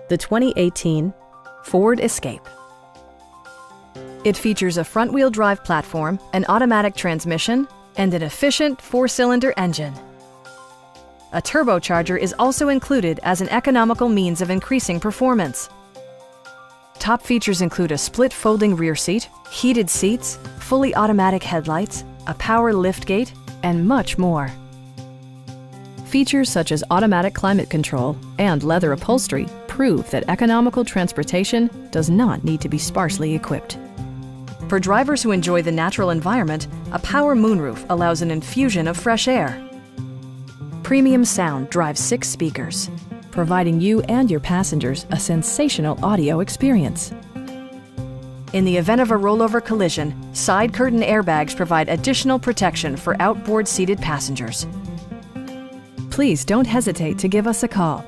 the 2018 Ford Escape. It features a front-wheel drive platform, an automatic transmission, and an efficient 4-cylinder engine. A turbocharger is also included as an economical means of increasing performance. Top features include a split folding rear seat, heated seats, fully automatic headlights, a power liftgate, and much more. Features such as automatic climate control and leather upholstery prove that economical transportation does not need to be sparsely equipped. For drivers who enjoy the natural environment, a power moonroof allows an infusion of fresh air. Premium sound drives 6 speakers, providing you and your passengers a sensational audio experience. In the event of a rollover collision, side curtain airbags provide additional protection for outboard seated passengers. Please don't hesitate to give us a call.